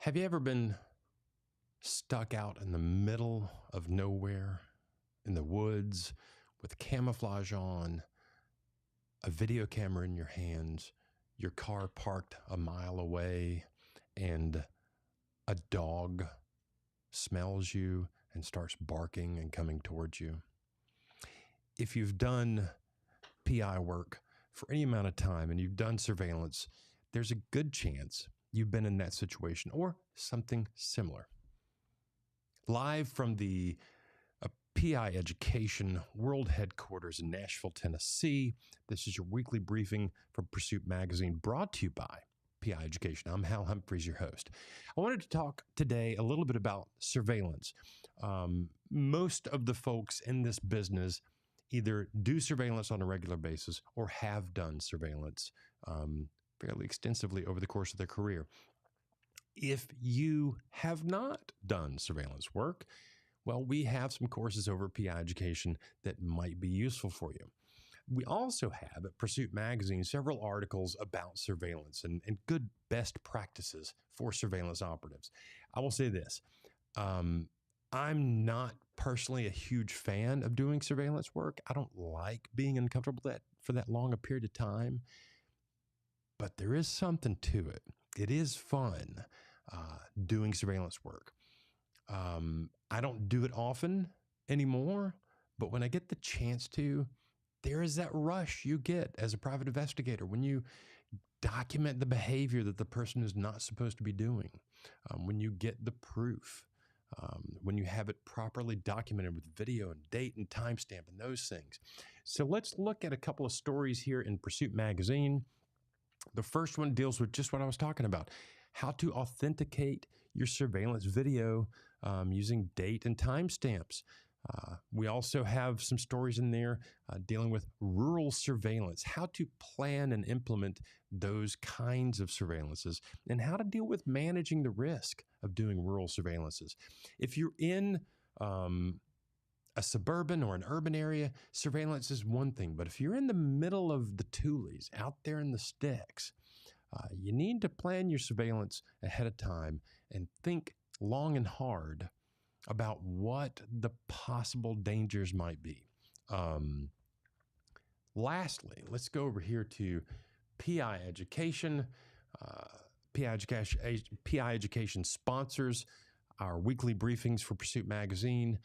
Have you ever been stuck out in the middle of nowhere, in the woods, with camouflage on, a video camera in your hands, your car parked a mile away, and a dog smells you and starts barking and coming towards you? If you've done PI work for any amount of time and you've done surveillance, there's a good chance you've been in that situation or something similar. Live from the PI Education World Headquarters in Nashville, Tennessee, this is your weekly briefing from Pursuit Magazine, brought to you by PI Education. I'm Hal Humphreys, your host. I wanted to talk today a little bit about surveillance. Most of the folks in this business either do surveillance on a regular basis or have done surveillance fairly extensively over the course of their career. If you have not done surveillance work, well, we have some courses over at PI Education that might be useful for you. We also have at Pursuit Magazine several articles about surveillance and good best practices for surveillance operatives. I will say this. I'm not personally a huge fan of doing surveillance work. I don't like being uncomfortable for that long a period of time, but there is something to it. It is fun doing surveillance work. I don't do it often anymore, but when I get the chance to, there is that rush you get as a private investigator when you document the behavior that the person is not supposed to be doing, when you get the proof, when you have it properly documented with video and date and timestamp and those things. So let's look at a couple of stories here in Pursuit Magazine. The first one deals with just what I was talking about, how to authenticate your surveillance video using date and timestamps. We also have some stories in there dealing with rural surveillance, how to plan and implement those kinds of surveillances, and how to deal with managing the risk of doing rural surveillances. If you're in a suburban or an urban area, surveillance is one thing. But if you're in the middle of the Tules, out there in the sticks, you need to plan your surveillance ahead of time and think long and hard about what the possible dangers might be. Lastly, let's go over here to PI Education. PI Education sponsors our weekly briefings for Pursuit Magazine.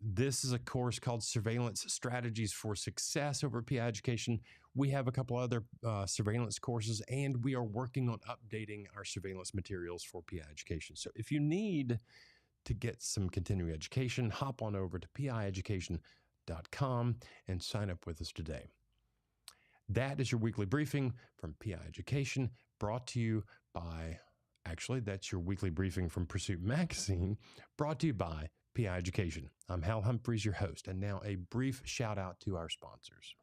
This is a course called Surveillance Strategies for Success over at PI Education. We have a couple other surveillance courses, and we are working on updating our surveillance materials for PI Education. So if you need to get some continuing education, hop on over to pieducation.com and sign up with us today. That is your weekly briefing from PI Education, brought to you by, actually, that's your weekly briefing from Pursuit Magazine, brought to you by PI Education. I'm Hal Humphreys, your host, and now a brief shout out to our sponsors.